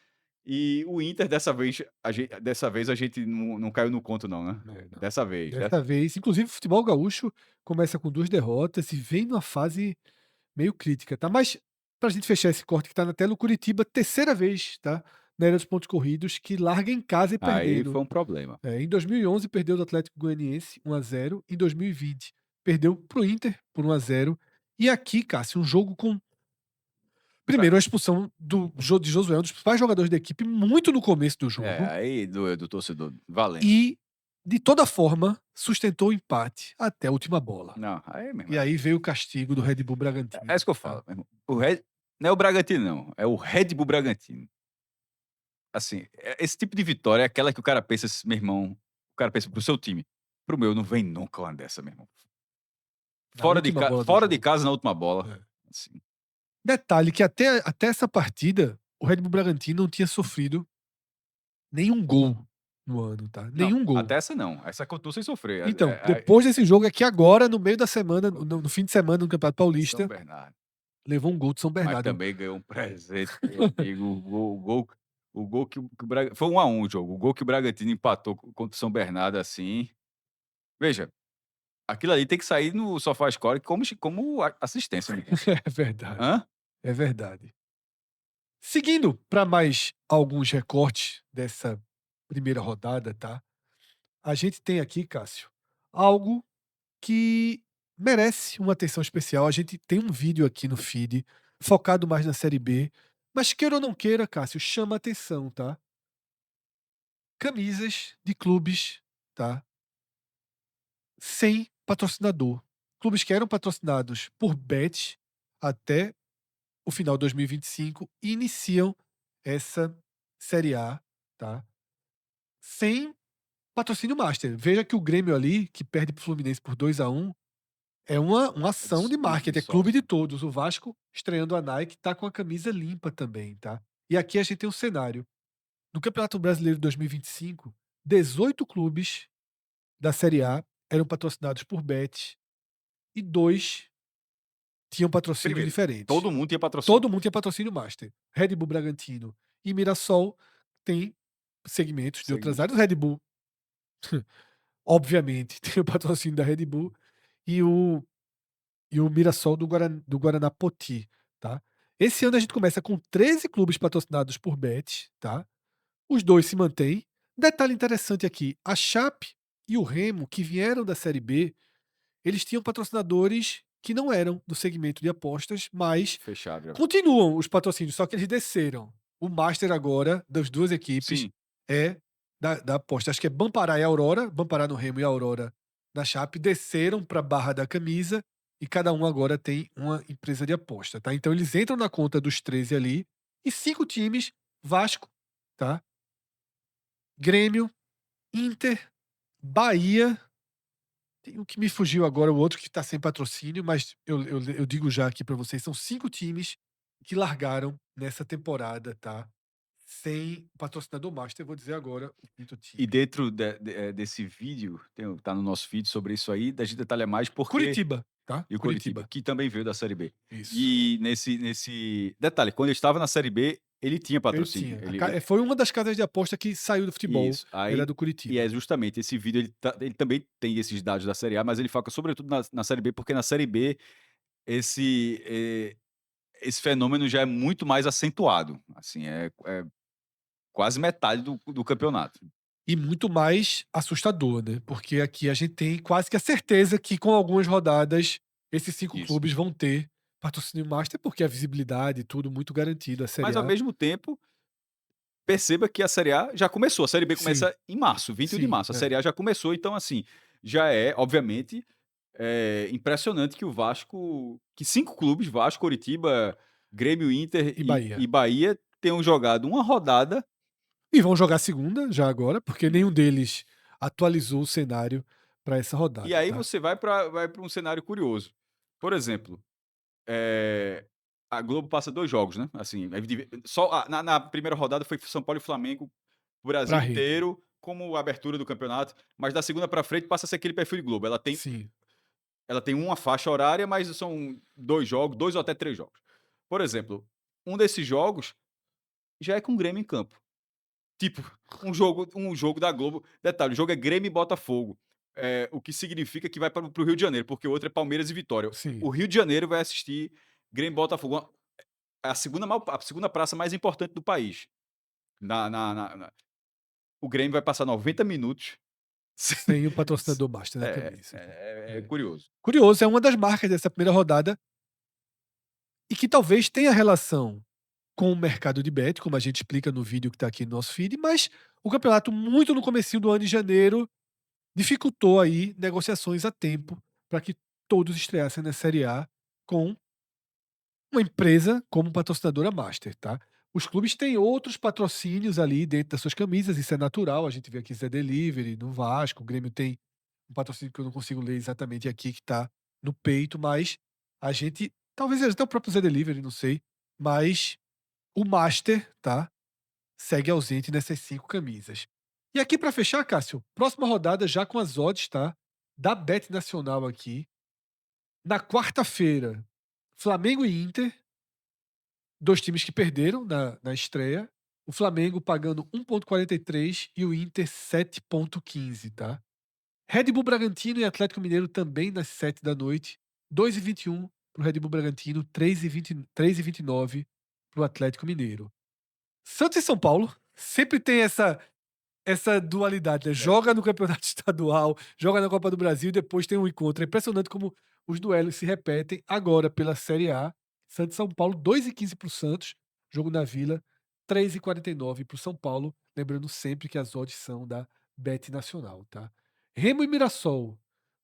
S2: E o Inter dessa vez a gente não caiu no conto não, né.
S1: É, não.
S2: Dessa vez,
S1: Dessa vez, inclusive o futebol gaúcho começa com 2 derrotas e vem numa fase meio crítica, tá. Mas, pra gente fechar esse corte que tá na tela, o Curitiba, terceira vez, tá, na era dos pontos corridos, que larga em casa e
S2: aí
S1: perdendo.
S2: foi um problema.
S1: Em 2011 perdeu do Atlético Goianiense 1-0, em 2020 perdeu para o Inter por 1-0, e aqui, Cássio, um jogo com primeiro a expulsão de Josué, um dos principais jogadores da equipe, muito no começo do jogo,
S2: Aí do torcedor valendo.
S1: e de toda forma sustentou o empate até a última bola.
S2: Não, aí meu
S1: E
S2: irmão,
S1: aí veio o castigo do Red Bull
S2: é
S1: Bragantino,
S2: isso que eu
S1: tá.
S2: falo, meu irmão, não é o Bragantino não, é o Red Bull Bragantino. Assim, esse tipo de vitória é aquela que o cara pensa assim: "Meu irmão", o cara pensa para o seu time, para o meu não vem nunca uma dessa, meu irmão.
S1: Na última bola do
S2: Fora de
S1: jogo.
S2: casa na última bola,
S1: É.
S2: assim.
S1: Detalhe que até essa partida, o Red Bull Bragantino não tinha sofrido nenhum gol no ano, tá,
S2: Não,
S1: nenhum gol.
S2: até essa não, essa contou sem sofrer,
S1: Então, depois desse jogo aqui agora, no meio da semana, no fim de semana no Campeonato
S2: São
S1: Paulista,
S2: Bernardo.
S1: levou um gol de São
S2: Mas
S1: Bernardo.
S2: também ganhou um presente, meu amigo, o gol que o Braga foi 1-1 o jogo, o gol que o Bragantino empatou contra o São Bernardo, assim, veja, aquilo ali tem que sair no SofaScore como assistência, meu irmão.
S1: É verdade,
S2: Hã?
S1: é verdade. Seguindo para mais alguns recortes dessa primeira rodada, tá, a gente tem aqui, Cássio, algo que merece uma atenção especial. A gente tem um vídeo aqui no feed focado mais na Série B, mas queira ou não queira, Cássio, chama atenção, tá. Camisas de clubes, tá, sem patrocinador. Clubes que eram patrocinados por Bet até o final de 2025 e iniciam essa Série A, tá, sem patrocínio master. Veja que o Grêmio ali, que perde para o Fluminense por 2-1, é uma
S2: É
S1: ação de
S2: de
S1: marketing, é clube de
S2: sócio.
S1: todos. O Vasco estreando a Nike tá com a camisa limpa também, tá. E aqui a gente tem um cenário. No Campeonato Brasileiro de 2025, 18 clubes da Série A eram patrocinados por Bet e 2 tinham patrocínios
S2: Primeiro,
S1: diferentes.
S2: todo mundo tinha patrocínio.
S1: Todo mundo tinha patrocínio master. Red Bull Bragantino e Mirassol têm segmentos de outras
S2: Segmento.
S1: áreas. O Red Bull, obviamente, tem o patrocínio da Red Bull e o Mirassol do Guaraná Poti, tá. Esse ano a gente começa com 13 clubes patrocinados por Bet, tá. Os 2 se mantêm. Detalhe interessante aqui, a Chape e o Remo, que vieram da Série B, eles tinham patrocinadores que não eram do segmento de apostas, mas
S2: Fechado já.
S1: continuam os patrocínios, só que eles desceram. O master agora das 2 equipes
S2: Sim,
S1: é da aposta. Acho que é Bampará e Aurora, Bampará no Remo e Aurora na Chape, desceram para a barra da camisa e cada um agora tem uma empresa de aposta, tá. Então eles entram na conta dos 13 ali e 5 times, Vasco, tá, Grêmio, Inter, Bahia, tem um que me fugiu agora, o outro que tá sem patrocínio, mas eu digo já aqui pra vocês, são 5 times que largaram nessa temporada, tá, sem patrocinador master. Eu vou dizer agora o quinto
S2: e
S1: time.
S2: dentro desse vídeo, tá no nosso feed sobre isso aí, da gente detalha mais porque
S1: Curitiba, tá,
S2: e o Coritiba,
S1: Curitiba.
S2: que também veio da Série B.
S1: Isso.
S2: E nesse detalhe, quando eu estava na Série B, ele tinha
S1: Ele
S2: patrocínio.
S1: tinha.
S2: Ele
S1: Foi uma das casas de aposta que saiu do futebol,
S2: Isso.
S1: era
S2: Aí
S1: do
S2: e é
S1: Curitiba.
S2: justamente esse vídeo, ele também tem esses dados da Série A, mas ele foca sobretudo na Série B, porque na Série B esse, esse fenômeno já é muito mais acentuado, assim, é quase metade do campeonato.
S1: E muito mais assustador, né, porque aqui a gente tem quase que a certeza que com algumas rodadas, esses 5
S2: Isso.
S1: clubes vão ter patrocínio master, porque a visibilidade e tudo muito garantido, a Série
S2: Mas ao
S1: A.
S2: mesmo tempo, perceba que a Série A já começou, a Série B
S1: Sim,
S2: começa em março, 21 de
S1: sim,
S2: março, a Série A já começou, então assim, já é obviamente, impressionante que o Vasco que 5 clubes, Vasco, Coritiba, Grêmio, Inter
S1: e
S2: e
S1: Bahia.
S2: Bahia, tenham jogado uma rodada.
S1: E vão jogar segunda já agora, porque nenhum deles atualizou o cenário para essa
S2: E
S1: rodada,
S2: aí
S1: tá.
S2: você vai para um cenário curioso. Por exemplo, a Globo passa 2 jogos, né, assim, só na primeira rodada foi São Paulo e Flamengo, o
S1: Pra
S2: Brasil
S1: rede.
S2: inteiro, como abertura do campeonato, mas da segunda para frente passa a ser aquele perfil de Globo,
S1: Sim,
S2: ela tem uma faixa horária, mas são 2 jogos, 2 ou até 3 jogos. Por exemplo, um desses jogos já é com o Grêmio em campo. Tipo, um jogo da Globo. Detalhe, o jogo é Grêmio e Botafogo. O que significa que vai para o Rio de Janeiro, porque o outro é Palmeiras e Vitória.
S1: sim.
S2: O Rio de Janeiro vai assistir Grêmio e Botafogo. A segunda praça mais importante do país. O Grêmio vai passar 90 minutos. sem-
S1: Sem o patrocinador master na
S2: É,
S1: camisa.
S2: é
S1: É.
S2: curioso.
S1: Curioso, é uma das marcas dessa primeira rodada e que talvez tenha relação com o mercado de bet, como a gente explica no vídeo que está aqui no nosso feed, mas o campeonato muito no comecinho do ano de janeiro dificultou aí negociações a tempo para que todos estreassem na Série A com uma empresa como patrocinadora master, tá? Os clubes têm outros patrocínios ali dentro das suas camisas, isso é natural, a gente vê aqui Zé Delivery, no Vasco, o Grêmio tem um patrocínio que eu não consigo ler exatamente aqui, que tá no peito, mas a gente talvez seja até o próprio Zé Delivery, não sei, mas o master, tá, segue ausente nessas 5 camisas. E aqui para fechar, Cássio, próxima rodada já com as odds, tá, da Bet Nacional aqui, na quarta-feira, Flamengo e Inter, 2 times que perderam na estreia. O Flamengo pagando 1,43 e o Inter 7,15, tá? Red Bull Bragantino e Atlético Mineiro também nas 7 da noite. 2,21 para o Red Bull Bragantino, 3,29 para o Atlético Mineiro. Santos e São Paulo sempre tem essa dualidade, né?
S2: É.
S1: Joga no campeonato estadual, joga na Copa do Brasil e depois tem um encontro. É impressionante como os duelos se repetem agora pela Série A. Santos e São Paulo, 2,15 para o Santos, jogo na Vila, 3,49 para o São Paulo. Lembrando sempre que as odds são da Bet Nacional, tá? Remo e Mirassol,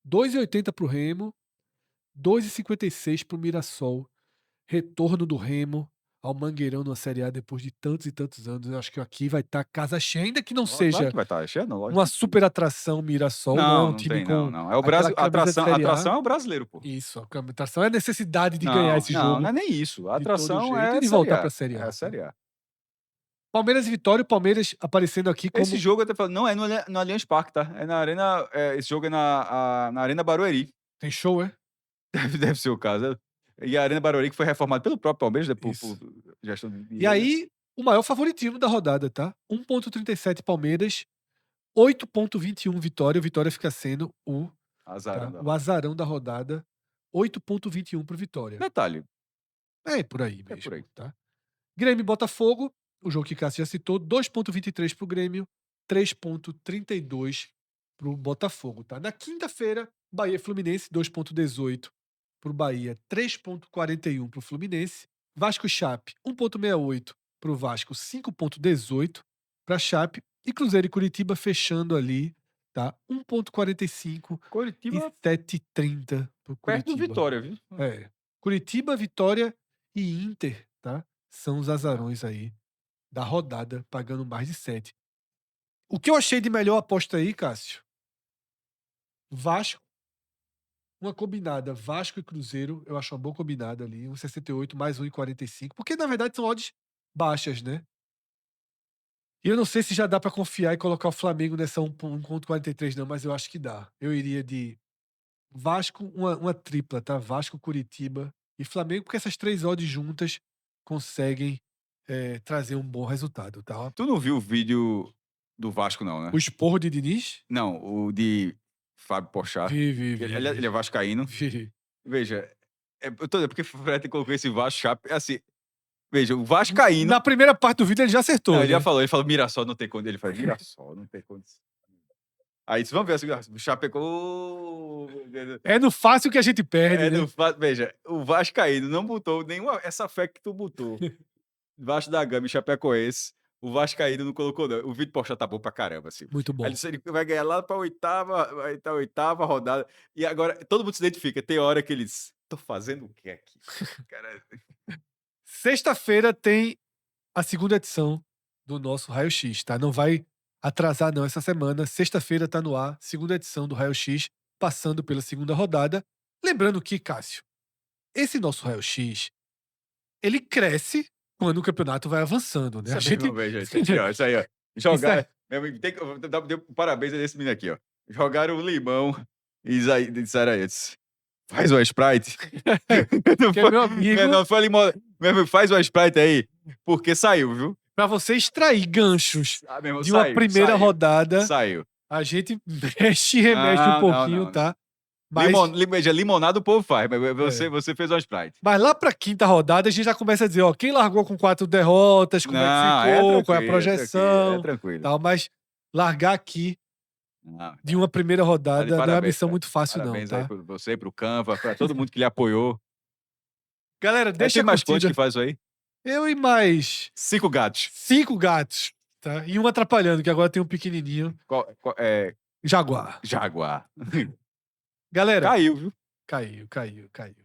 S1: 2,80 para o Remo, 2,56 para o Mirassol. Retorno do Remo ao Mangueirão na Série A depois de tantos e tantos anos. Eu acho que aqui vai estar casa cheia, ainda que não
S2: Claro
S1: seja
S2: que vai estar cheio,
S1: uma
S2: lógico.
S1: super atração Mirassol, não é
S2: Não,
S1: um
S2: não
S1: time
S2: tem não,
S1: com
S2: não. É o
S1: aquela
S2: Brasil, a
S1: camisa de
S2: a
S1: Série A.
S2: atração é o brasileiro, pô.
S1: Isso, a atração é a necessidade de ganhar
S2: Não,
S1: esse
S2: não, não
S1: jogo
S2: é nem isso. A
S1: de todo
S2: atração
S1: jeito
S2: é
S1: e
S2: a
S1: de
S2: Série
S1: voltar
S2: A.
S1: para a Série
S2: É a
S1: A, tá?
S2: Série A.
S1: Palmeiras e Vitória, o Palmeiras aparecendo aqui
S2: Esse
S1: como
S2: jogo eu tô falando, não é no Allianz Parque, tá? É na arena, esse jogo é na Arena Barueri.
S1: tem show, é?
S2: Deve ser o caso. E a Arena Barueri que foi reformada pelo próprio Palmeiras, né, por
S1: Isso.
S2: gestão de
S1: E
S2: dinheiro, né.
S1: aí, o maior favoritismo da rodada, tá? 1,37 Palmeiras, 8,21 Vitória. O Vitória fica sendo
S2: Azarão da
S1: o
S2: rodada.
S1: azarão da rodada, 8,21 para o Vitória.
S2: Detalhe,
S1: É por aí
S2: é por
S1: mesmo,
S2: aí.
S1: tá? Grêmio e Botafogo, o jogo que Cássio já citou, 2,23 para o Grêmio, 3,32 para o Botafogo, tá? Na quinta-feira, Bahia e Fluminense, 2,18 para o Bahia, 3,41 para o Fluminense. Vasco e Chape, 1,68 para o Vasco, 5,18 para a Chape. E Cruzeiro e Curitiba fechando ali, tá? 1,45 e
S2: Coritiba
S1: 7,30 para o
S2: perto do
S1: Curitiba.
S2: Vitória, viu.
S1: É. Curitiba, Vitória e Inter, tá? São os
S2: É.
S1: azarões aí da rodada, pagando mais de 7. O que eu achei de melhor aposta aí, Cássio? Vasco, uma combinada Vasco e Cruzeiro, eu acho uma boa combinada ali, 1,68 mais 1,45, porque na verdade são odds baixas, né? E eu não sei se já dá pra confiar e colocar o Flamengo nessa 1,43 não, mas eu acho que dá. Eu iria de Vasco, uma tripla, tá? Vasco, Curitiba e Flamengo, porque essas 3 odds juntas conseguem trazer um bom resultado, tá?
S2: Tu não viu o vídeo do Vasco, não, né?
S1: O esporro de Diniz?
S2: Não, o de Fábio Porchat.
S1: Vi, vi, vi,
S2: Ele é
S1: vi.
S2: vascaíno.
S1: Vi.
S2: Veja, eu tô porque o Fred colocou esse Vasco Chape, assim, veja, o vascaíno.
S1: Na primeira parte do vídeo ele já acertou,
S2: Não, ele já
S1: né?
S2: falou, Mirassol não tem condição. Ele faz Mirassol, não tem condição. Aí disse, vamos ver o Chapecó.
S1: É no fácil que a gente perde, né?
S2: Veja, o vascaíno não botou nenhuma essa fé que tu botou. Debaixo da gama e Chapecoense. O vascaíno não colocou, não. O Vitor Porchat tá bom pra caramba, assim.
S1: Muito
S2: Aí
S1: bom.
S2: ele disse, ele vai ganhar lá pra oitava, vai estar oitava rodada. E agora, todo mundo se identifica. Tem hora que eles, tô fazendo o que aqui? Cara,
S1: Sexta-feira tem a segunda edição do nosso Raio X, tá? Não vai atrasar não essa semana. Sexta-feira tá no ar, segunda edição do Raio X, passando pela segunda rodada. Lembrando que, Cássio, esse nosso Raio X, ele cresce quando o campeonato vai avançando, né?
S2: isso
S1: A
S2: é
S1: gente
S2: mesmo, veja, isso aqui, ó. Isso aí, ó.
S1: Isso é-
S2: Jogar. Meu amigo, tem que. Deu parabéns a esse menino aqui, ó. Jogaram o limão e disseram a eles. Faz uma Sprite. Não
S1: que é
S2: foi,
S1: meu amigo,
S2: não foi limão. Meu amigo, faz uma Sprite aí, porque saiu, viu?
S1: para você extrair ganchos
S2: Ah, meu irmão,
S1: de uma primeira rodada,
S2: Saiu.
S1: a gente mexe e remexe um
S2: Não, não,
S1: pouquinho,
S2: não, não.
S1: tá? Mas
S2: Veja, limonada o povo faz, mas
S1: é.
S2: você fez uma Sprite.
S1: Mas lá pra quinta rodada a gente já começa a dizer, ó, quem largou com 4 derrotas, como é que
S2: Não,
S1: ficou, qual é a
S2: é
S1: projeção,
S2: tranquilo.
S1: tal. Mas largar aqui
S2: Não,
S1: de uma primeira
S2: tá de
S1: rodada não é uma
S2: parabéns,
S1: missão
S2: cara.
S1: muito fácil não,
S2: Parabéns aí
S1: tá?
S2: por você, pro Canva, pra todo mundo que lhe apoiou.
S1: Galera, deixa
S2: Tem
S1: a
S2: mais quantos
S1: curtida.
S2: que faz isso aí?
S1: Eu e mais
S2: 5 gatos.
S1: 5 gatos, tá? E um atrapalhando, que agora tem um pequenininho.
S2: Jaguar.
S1: Galera,
S2: Caiu, viu?
S1: caiu.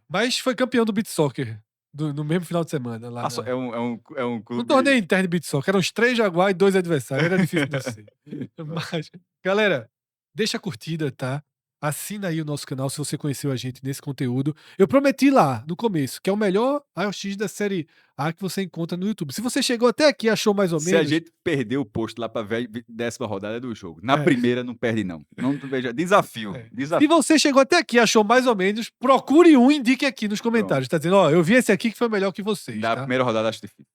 S1: Mas foi campeão do Beat Soccer no mesmo final de semana. Lá
S2: É um
S1: no
S2: clube.
S1: torneio interno de Beat Soccer. Eram os 3 Jaguar e 2 adversários. Era difícil de ser. Mas, galera, deixa a curtida, tá? Assina aí o nosso canal se você conheceu a gente nesse conteúdo. Eu prometi lá, no começo, que é o melhor AOX da série A que você encontra no YouTube. Se você chegou até aqui e achou mais ou
S2: Se a
S1: menos,
S2: gente perder o posto lá pra 10ª rodada do jogo, na
S1: É.
S2: primeira não perde, não. Não veja, desafio.
S1: se
S2: Desafio.
S1: você chegou até aqui e achou mais ou menos, procure um e indique aqui nos comentários. Tá dizendo, ó, eu vi esse aqui que foi melhor que vocês,
S2: Na
S1: tá?
S2: primeira rodada acho difícil.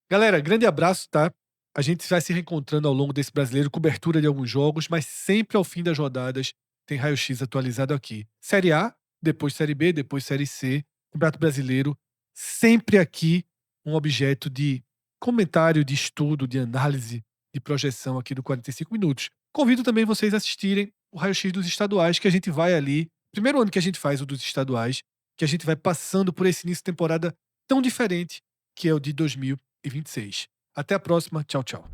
S1: Galera, grande abraço, tá? A gente vai se reencontrando ao longo desse brasileiro, cobertura de alguns jogos, mas sempre ao fim das rodadas tem raio-x atualizado aqui. Série A, depois Série B, depois Série C, Campeonato Brasileiro, sempre aqui um objeto de comentário, de estudo, de análise, de projeção aqui do 45 minutos. Convido também vocês a assistirem o raio-x dos estaduais, que a gente vai ali, primeiro ano que a gente faz o dos estaduais, que a gente vai passando por esse início de temporada tão diferente que é o de 2026. Até a próxima. Tchau, tchau.